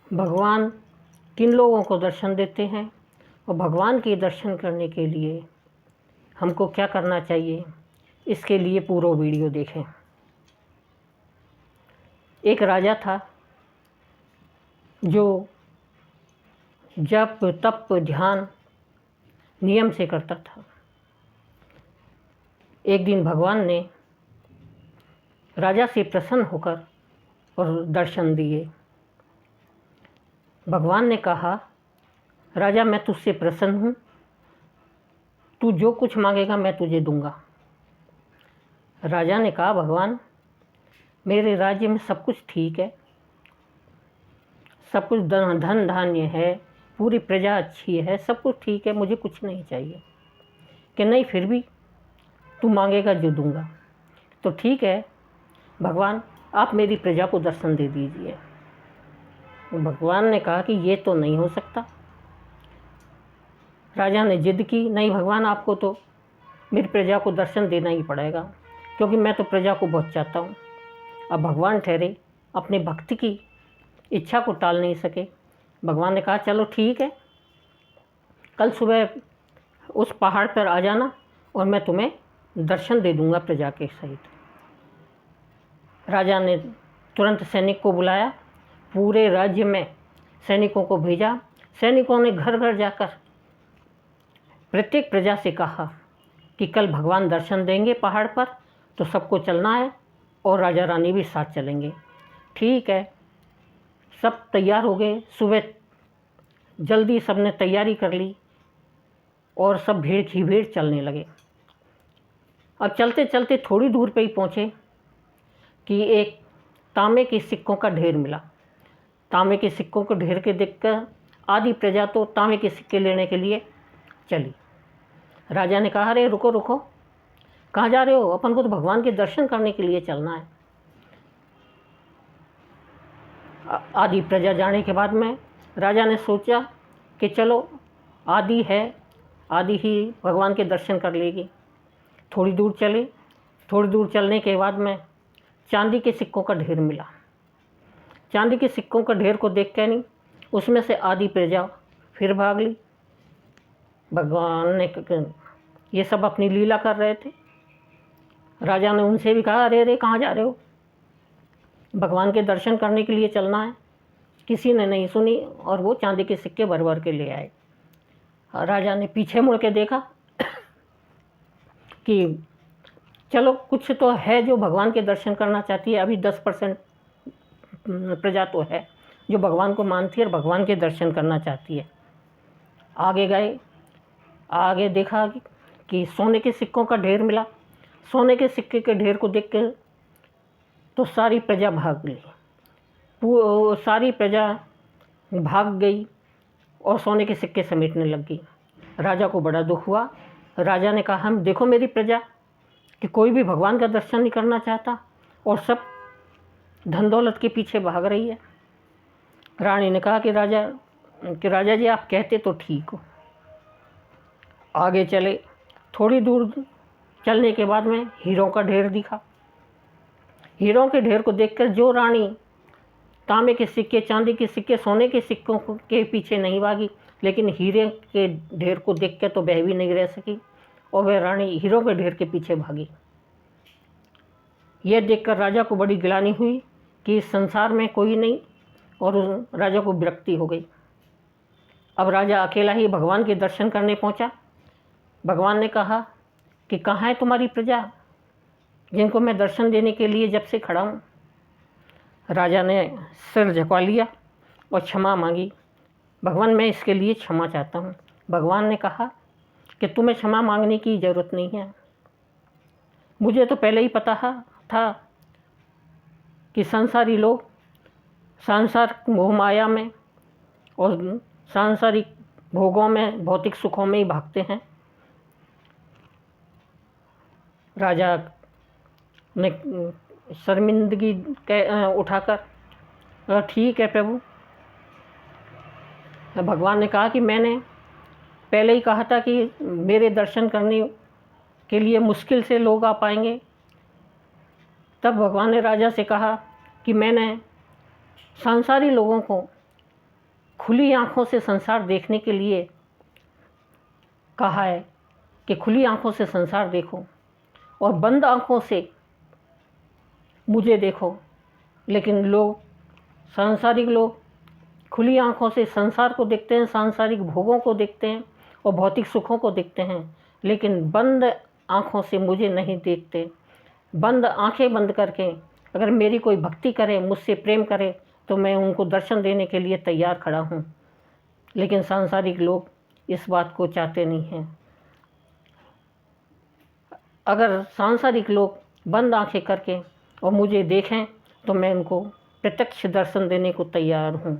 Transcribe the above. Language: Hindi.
भगवान किन लोगों को दर्शन देते हैं और भगवान के दर्शन करने के लिए हमको क्या करना चाहिए, इसके लिए पूरा वीडियो देखें। एक राजा था जो जप तप ध्यान नियम से करता था। एक दिन भगवान ने राजा से प्रसन्न होकर और दर्शन दिए। भगवान ने कहा, राजा मैं तुझसे प्रसन्न हूँ, तू जो कुछ मांगेगा मैं तुझे दूंगा। राजा ने कहा, भगवान मेरे राज्य में सब कुछ ठीक है, सब कुछ धन धान्य है, पूरी प्रजा अच्छी है, सब कुछ ठीक है, मुझे कुछ नहीं चाहिए। कि नहीं, फिर भी तू मांगेगा जो दूंगा। तो ठीक है भगवान, आप मेरी प्रजा को दर्शन दे दीजिए। भगवान ने कहा कि ये तो नहीं हो सकता। राजा ने जिद की, नहीं भगवान, आपको तो मेरी प्रजा को दर्शन देना ही पड़ेगा, क्योंकि मैं तो प्रजा को बहुत चाहता हूँ। अब भगवान ठहरे, अपने भक्ति की इच्छा को टाल नहीं सके। भगवान ने कहा, चलो ठीक है, कल सुबह उस पहाड़ पर आ जाना और मैं तुम्हें दर्शन दे दूंगा प्रजा के सहित। राजा ने तुरंत सैनिक को बुलाया, पूरे राज्य में सैनिकों को भेजा। सैनिकों ने घर घर जाकर प्रत्येक प्रजा से कहा कि कल भगवान दर्शन देंगे पहाड़ पर, तो सबको चलना है और राजा रानी भी साथ चलेंगे। ठीक है, सब तैयार हो गए। सुबह जल्दी सबने तैयारी कर ली और सब भीड़ की भीड़ चलने लगे। अब चलते चलते थोड़ी दूर पे ही पहुँचे कि एक तांबे के सिक्कों का ढेर मिला। तांबे के सिक्कों को ढेर के देखकर आधी प्रजा तो तांबे के सिक्के लेने के लिए चली। राजा ने कहा, अरे रुको रुको, कहाँ जा रहे हो? अपन को तो भगवान के दर्शन करने के लिए चलना है। आधी प्रजा जाने के बाद में राजा ने सोचा कि चलो आधी है, आधी ही भगवान के दर्शन कर लेगी। थोड़ी दूर चले। थोड़ी दूर चलने के बाद में चांदी के सिक्कों का ढेर मिला। चांदी के सिक्कों का ढेर को देख के नहीं, उसमें से आधी प्रजा फिर भाग ली। भगवान ने ये सब अपनी लीला कर रहे थे। राजा ने उनसे भी कहा, अरे अरे कहाँ जा रहे हो? भगवान के दर्शन करने के लिए चलना है। किसी ने नहीं सुनी और वो चांदी के सिक्के भर भर के ले आए। राजा ने पीछे मुड़ के देखा कि चलो कुछ तो है जो भगवान के दर्शन करना चाहती है। अभी 10% प्रजा तो है जो भगवान को मानती है और भगवान के दर्शन करना चाहती है। आगे गए, आगे देखा कि सोने के सिक्कों का ढेर मिला। सोने के सिक्के के ढेर को देख के तो सारी प्रजा भाग गई। सारी प्रजा भाग गई और सोने के सिक्के समेटने लग गई। राजा को बड़ा दुख हुआ। राजा ने कहा, हम देखो मेरी प्रजा कि कोई भी भगवान का दर्शन नहीं करना चाहता और सब धन दौलत के पीछे भाग रही है। रानी ने कहा कि राजा जी, आप कहते तो ठीक हो। आगे चले। थोड़ी दूर चलने के बाद में हीरों का ढेर दिखा। हीरों के ढेर को देखकर जो रानी तांबे के सिक्के, चांदी के सिक्के, सोने के सिक्कों के पीछे नहीं भागी, लेकिन हीरे के ढेर को देख के तो वह भी नहीं रह सकी और वह रानी हीरों के ढेर के पीछे भागी। यह देखकर राजा को बड़ी गिलानी हुई कि इस संसार में कोई नहीं, और राजा को विरक्ति हो गई। अब राजा अकेला ही भगवान के दर्शन करने पहुंचा। भगवान ने कहा कि कहाँ है तुम्हारी प्रजा जिनको मैं दर्शन देने के लिए जब से खड़ा हूँ? राजा ने सिर झुका लिया और क्षमा मांगी। भगवान, मैं इसके लिए क्षमा चाहता हूँ। भगवान ने कहा कि तुम्हें क्षमा मांगने की ज़रूरत नहीं है, मुझे तो पहले ही पता था कि संसारी लोग सांसारिक मोह माया में और सांसारिक भोगों में, भौतिक सुखों में ही भागते हैं। राजा ने शर्मिंदगी उठाकर, ठीक है प्रभु। भगवान ने कहा कि मैंने पहले ही कहा था कि मेरे दर्शन करने के लिए मुश्किल से लोग आ पाएंगे। तब भगवान ने राजा से कहा कि मैंने सांसारी लोगों को खुली आँखों से संसार देखने के लिए कहा है कि खुली आँखों से संसार देखो और बंद आँखों से मुझे देखो। लेकिन लोग, सांसारिक लोग खुली आँखों से संसार को देखते हैं, सांसारिक भोगों को देखते हैं और भौतिक सुखों को देखते हैं, लेकिन बंद आँखों से मुझे नहीं देखते। बंद आँखें बंद करके अगर मेरी कोई भक्ति करे, मुझसे प्रेम करे, तो मैं उनको दर्शन देने के लिए तैयार खड़ा हूँ। लेकिन सांसारिक लोग इस बात को चाहते नहीं हैं। अगर सांसारिक लोग बंद आँखें करके और मुझे देखें तो मैं उनको प्रत्यक्ष दर्शन देने को तैयार हूँ।